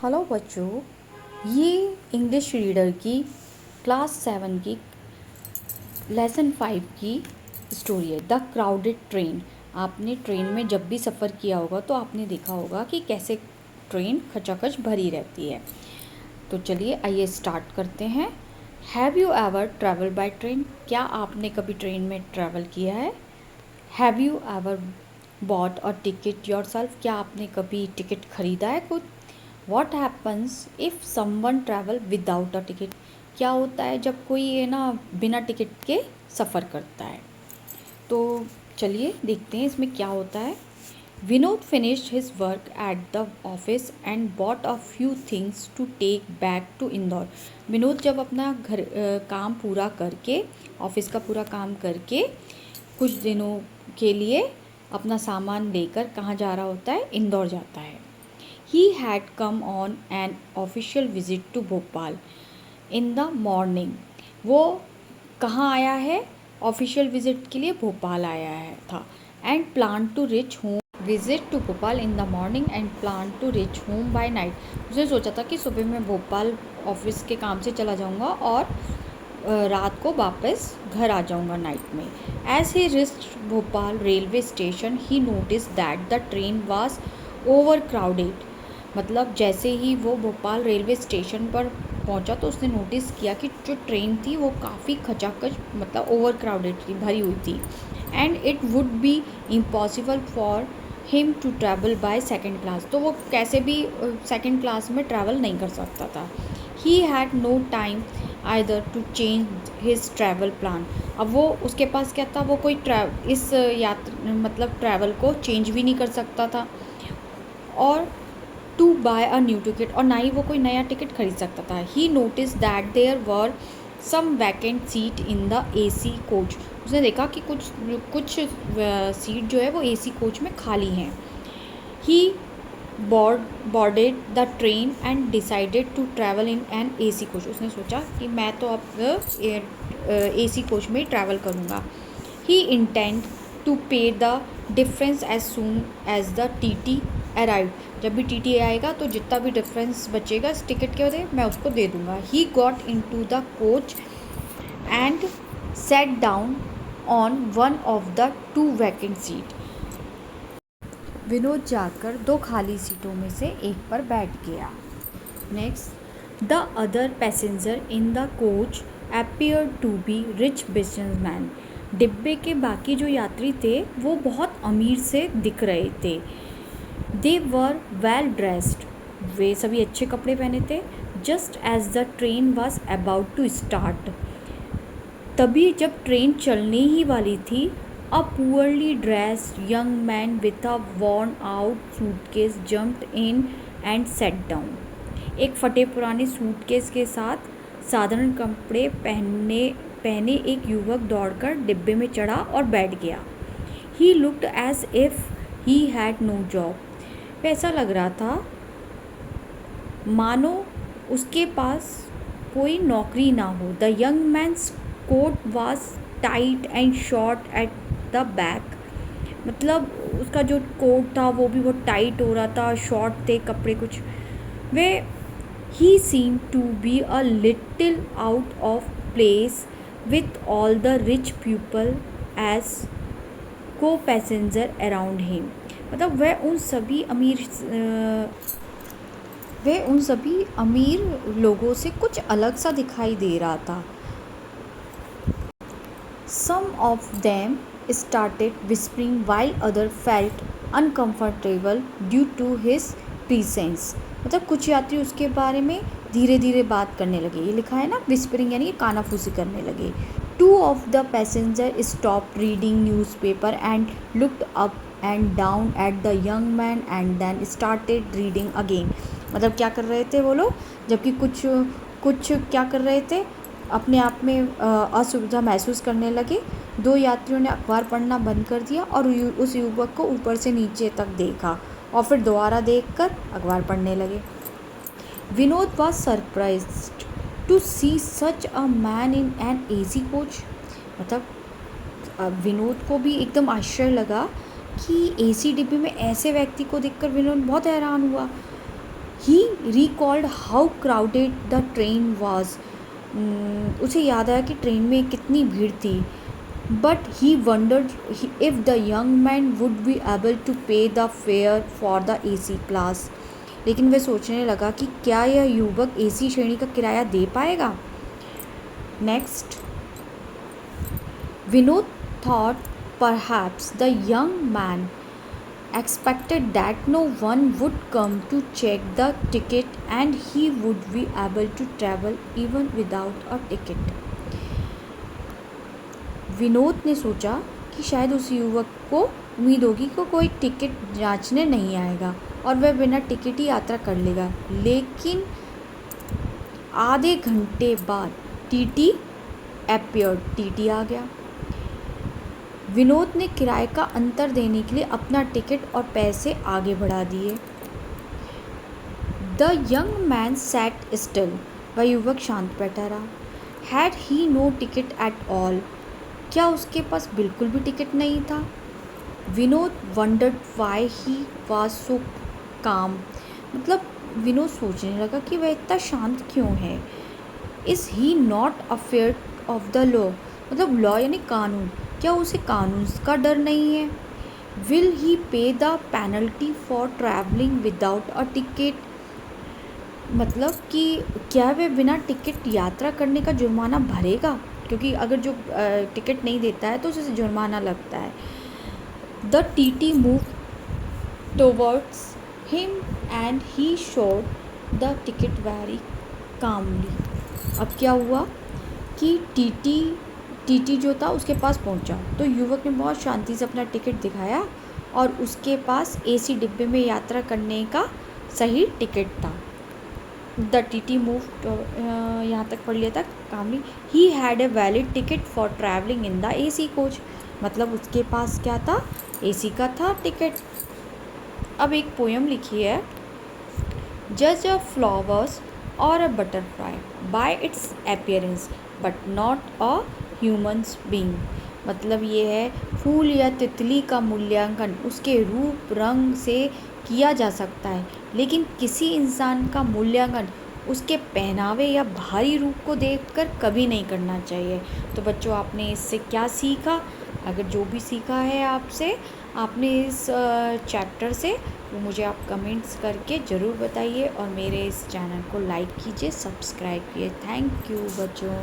Hello बच्चों, ये English reader की क्लास 7 की लेसन 5 की स्टोरी है द क्राउडेड ट्रेन। आपने ट्रेन में जब भी सफ़र किया होगा तो आपने देखा होगा कि कैसे ट्रेन खचाखच भरी रहती है। तो चलिए आइए स्टार्ट करते हैं। Have you ever travel by train? क्या आपने कभी ट्रेन में ट्रैवल किया है? Have you ever bought a ticket your self? क्या आपने कभी टिकट खरीदा है खुद? What happens if someone travel without a ticket? क्या होता है जब कोई है ना बिना टिकट के सफ़र करता है? तो चलिए देखते हैं इसमें क्या होता है। Vinod finished his work at the office and bought a few things to take back to Indore. Vinod जब अपना काम पूरा करके, ऑफिस का पूरा काम करके कुछ दिनों के लिए अपना सामान लेकर कहाँ जा रहा होता है? इंदौर जाता है। He had come on an official visit to Bhopal in the morning। वो कहाँ आया है? ऑफिशियल विजिट के लिए भोपाल आया है था। And plan to reach home visit to Bhopal in the morning and plan to reach home by night. उसने सोचा था कि सुबह मैं भोपाल ऑफिस के काम से चला जाऊँगा और रात को वापस घर आ जाऊँगा नाइट में। As he reached Bhopal railway station he notice that the train was overcrowded. मतलब जैसे ही वो भोपाल रेलवे स्टेशन पर पहुंचा तो उसने नोटिस किया कि जो ट्रेन थी वो काफ़ी खचाखच मतलब ओवर क्राउडेड थी, भरी हुई थी। And it would be impossible for him to travel by second class. तो वो कैसे भी सेकेंड क्लास में ट्रैवल नहीं कर सकता था। He had no time either to change his travel plan. अब वो उसके पास क्या था, वो कोई इस यात्रा मतलब ट्रैवल को चेंज भी नहीं कर सकता था और to buy a new ticket, और ना ही वो कोई नया टिकट खरीद सकता था। He notice that there were some vacant seat in the AC coach. उसने देखा कि कुछ सीट जो है वो एसी कोच में खाली हैं। ही boarded the train and decided to travel in an AC coach. उसने सोचा कि मैं तो अब एसी कोच में ही ट्रैवल करूँगा। He intend to pay the difference as soon as the TT arrive. जब भी टीटी आएगा तो जितना भी डिफरेंस बचेगा इस टिकट के वजह मैं उसको दे दूँगा। He got into the coach and set down on one of the two vacant seat. Vinod जाकर दो खाली सीटों में से एक पर बैठ गया। Next, the other passenger in the coach appear to be rich businessman. डिब्बे के बाकी जो यात्री थे वो बहुत अमीर से दिख रहे थे। दे वर वेल ड्रेस्ड। वे सभी अच्छे कपड़े पहने थे। Just as the train was about to start. तभी जब ट्रेन चलने ही वाली थी, a poorly dressed young man with a worn out suitcase jumped in and sat down। एक फटे पुराने सूटकेस के साथ साधारण कपड़े पहने एक युवक दौड़कर डिब्बे में चढ़ा और बैठ गया। He looked as if he had no job। ऐसा लग रहा था मानो उसके पास कोई नौकरी ना हो। The young man's coat was tight and short at the back. मतलब उसका जो कोट था वो भी बहुत टाइट हो रहा था, शॉर्ट थे कपड़े कुछ। वे he seem to be a little out of place with all the rich people as co passenger around him. मतलब वह उन सभी अमीर लोगों से कुछ अलग सा दिखाई दे रहा था। Some of them started whispering while others felt uncomfortable due to his presence। मतलब कुछ यात्री उसके बारे में धीरे धीरे बात करने लगे। ये लिखा है ना विस्परिंग, यानी कानाफूसी करने लगे। Two of the passengers stopped reading newspaper and looked up and down at the young man and then started reading again। मतलब क्या कर रहे थे वो लोग, जबकि कुछ क्या कर रहे थे, अपने आप में असुविधा महसूस करने लगे। दो यात्रियों ने अखबार पढ़ना बंद कर दिया और उस युवक को ऊपर से नीचे तक देखा और फिर दोबारा देखकर अखबार पढ़ने लगे। Vinod was surprised to see such a man in an AC coach. मतलब विनोद को भी एकदम आश्चर्य लगा कि एसी डिब्बे में ऐसे व्यक्ति को देखकर विनोद बहुत हैरान हुआ। He recalled how crowded the train was. उसे याद आया कि ट्रेन में कितनी भीड़ थी। But he wondered if the young man would be able to pay the fare for the AC class. लेकिन वह सोचने लगा कि क्या यह युवक AC श्रेणी का किराया दे पाएगा। Next, Vinod thought perhaps the young man expected that no one would come to check the ticket and he would be able to travel even without a ticket। Vinod ने सोचा कि शायद उस युवक को उम्मीद होगी कि कोई टिकट जांचने नहीं आएगा और वह बिना टिकट ही यात्रा कर लेगा। लेकिन आधे घंटे बाद टीटी अपीयर्ड, टीटी आ गया। विनोद ने किराए का अंतर देने के लिए अपना टिकट और पैसे आगे बढ़ा दिए। The young man sat still, वह युवक शांत बैठा रहा। Had he no ticket at all, क्या उसके पास बिल्कुल भी टिकट नहीं था। Vinod wondered why he was so calm, मतलब विनोद सोचने लगा कि वह इतना शांत क्यों है। Is he not afraid of the law, मतलब लॉ यानी कानून, क्या उसे कानून का डर नहीं है। विल ही पे the penalty for travelling without a ticket, मतलब कि क्या वह बिना टिकट यात्रा करने का जुर्माना भरेगा, क्योंकि अगर जो टिकट नहीं देता है तो उसे जुर्माना लगता है। The TT move towards him and he showed the ticket very calmly. अब क्या हुआ कि टीटी जो था उसके पास पहुंचा तो युवक ने बहुत शांति से अपना टिकट दिखाया और उसके पास AC डिब्बे में यात्रा करने का सही टिकट था। द टीटी मूव, यहाँ तक पढ़ लिया था कामली। He had a valid ticket for travelling in the AC coach, मतलब उसके पास क्या था, AC का था टिकट। अब एक पोयम लिखी है, जज अ फ्लावर्स और a butterfly bye it's appearance but not a humans being, मतलब ये है फूल या तितली का मूल्यांकन उसके रूप रंग से किया जा सकता है, लेकिन किसी इंसान का मूल्यांकन उसके पहनावे या बाहरी रूप को देखकर कभी नहीं करना चाहिए। तो बच्चों, आपने इससे क्या सीखा? अगर जो भी सीखा है आपने इस चैप्टर से, वो मुझे आप कमेंट्स करके ज़रूर बताइए और मेरे इस चैनल को लाइक कीजिए, सब्सक्राइब कीजिए। थैंक यू बच्चों।